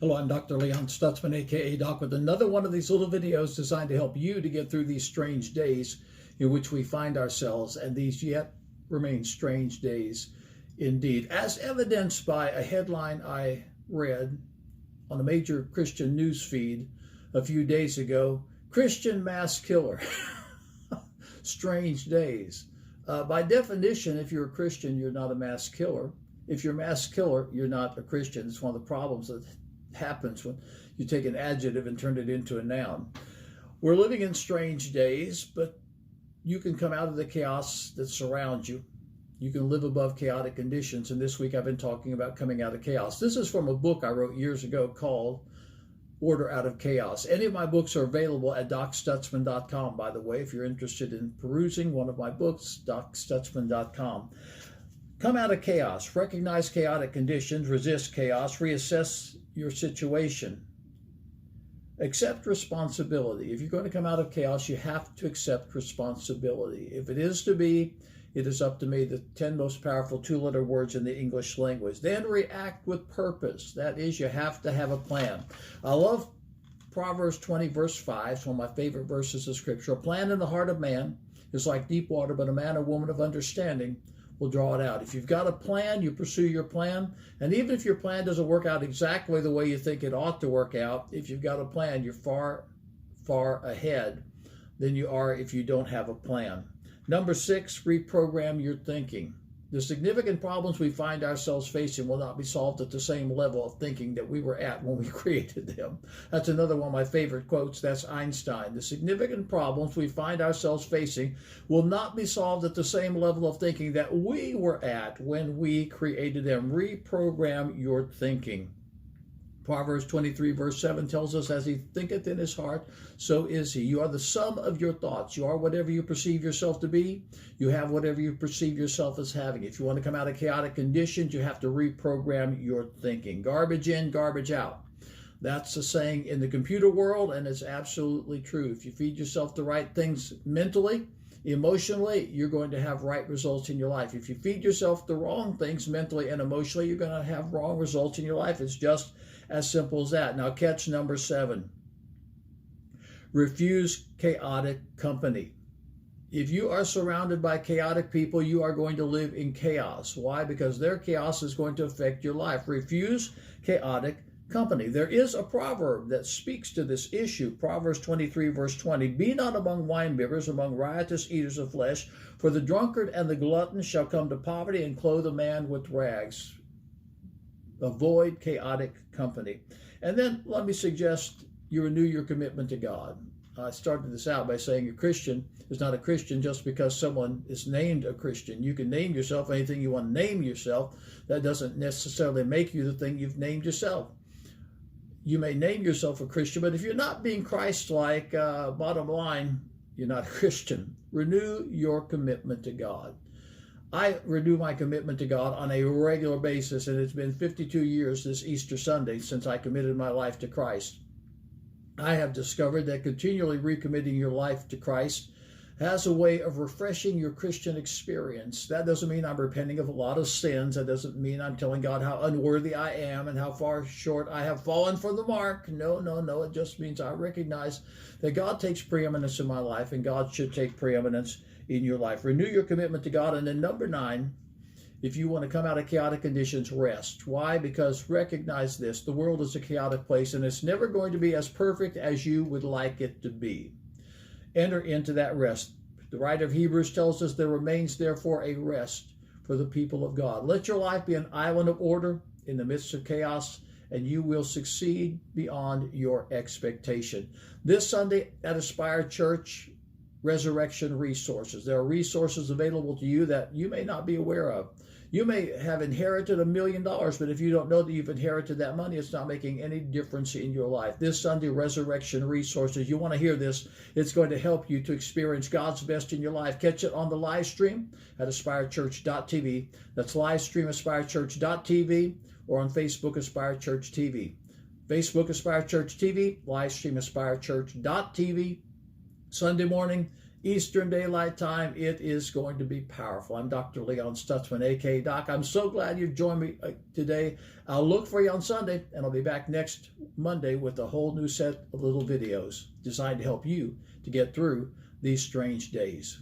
Hello, I'm Dr. Leon Stutzman, aka Doc, with another one of these little videos designed to help you to get through these strange days in which we find ourselves, and these yet remain strange days indeed, as evidenced by a headline I read on a major Christian news feed a few days ago: Christian mass killer. Strange days. By definition, if you're a Christian, you're not a mass killer. If you're a mass killer, you're not a Christian. It's one of the problems that happens when you take an adjective and turn it into a noun. We're living in strange days, but you can come out of the chaos that surrounds you. You can live above chaotic conditions. And this week I've been talking about coming out of chaos. This is from a book I wrote years ago called Order Out of Chaos. Any of my books are available at docstutzman.com, by the way, if you're interested in perusing one of my books, docstutzman.com. Come out of chaos, recognize chaotic conditions, resist chaos, reassess your situation. Accept responsibility. If you're going to come out of chaos, you have to accept responsibility. If it is to be, it is up to me, the 10 most powerful two-letter words in the English language. Then react with purpose. That is, you have to have a plan. I love Proverbs 20, verse 5. It's one of my favorite verses of Scripture. A plan in the heart of man is like deep water, but a man or woman of understanding will draw it out. If you've got a plan, you pursue your plan. And even if your plan doesn't work out exactly the way you think it ought to work out, if you've got a plan, you're far, far ahead than you are if you don't have a plan. Number 6, reprogram your thinking. The significant problems we find ourselves facing will not be solved at the same level of thinking that we were at when we created them. That's another one of my favorite quotes. That's Einstein. The significant problems we find ourselves facing will not be solved at the same level of thinking that we were at when we created them. Reprogram your thinking. Proverbs 23, verse 7 tells us, as he thinketh in his heart, so is he. You are the sum of your thoughts. You are whatever you perceive yourself to be. You have whatever you perceive yourself as having. If you want to come out of chaotic conditions, you have to reprogram your thinking. Garbage in, garbage out. That's a saying in the computer world, and it's absolutely true. If you feed yourself the right things mentally, emotionally, you're going to have right results in your life. If you feed yourself the wrong things mentally and emotionally, you're going to have wrong results in your life. It's just as simple as that. Now catch number 7. Refuse chaotic company. If you are surrounded by chaotic people, you are going to live in chaos. Why? Because their chaos is going to affect your life. Refuse chaotic company. There is a proverb that speaks to this issue. Proverbs 23, verse 20. Be not among winebibbers, among riotous eaters of flesh, for the drunkard and the glutton shall come to poverty and clothe a man with rags. Avoid chaotic company. And then let me suggest you renew your commitment to God. I started this out by saying a Christian is not a Christian just because someone is named a Christian. You can name yourself anything you want to name yourself. That doesn't necessarily make you the thing you've named yourself. You may name yourself a Christian, but if you're not being Christ-like, bottom line, you're not a Christian. Renew your commitment to God. I renew my commitment to God on a regular basis, and it's been 52 years this Easter Sunday since I committed my life to Christ. I have discovered that continually recommitting your life to Christ has a way of refreshing your Christian experience. That doesn't mean I'm repenting of a lot of sins. That doesn't mean I'm telling God how unworthy I am and how far short I have fallen from the mark. No. It just means I recognize that God takes preeminence in my life, and God should take preeminence in your life. Renew your commitment to God. And then number 9, if you want to come out of chaotic conditions, rest. Why? Because recognize this: the world is a chaotic place, and it's never going to be as perfect as you would like it to be. Enter into that rest. The writer of Hebrews tells us there remains therefore a rest for the people of God. Let your life be an island of order in the midst of chaos, and you will succeed beyond your expectation. This Sunday at Aspire Church, Resurrection Resources. There are resources available to you that you may not be aware of. You may have inherited $1 million, but if you don't know that you've inherited that money, it's not making any difference in your life. This Sunday, Resurrection Resources. You want to hear this. It's going to help you to experience God's best in your life. Catch it on the live stream at aspirechurch.tv. That's live stream aspirechurch.tv, or on Facebook, Aspire Church TV. Facebook, Aspire Church TV, live stream aspirechurch.tv. Sunday morning, Eastern Daylight Time. It is going to be powerful. I'm Dr. Leon Stutzman, aka Doc. I'm so glad you've joined me today. I'll look for you on Sunday, and I'll be back next Monday with a whole new set of little videos designed to help you to get through these strange days.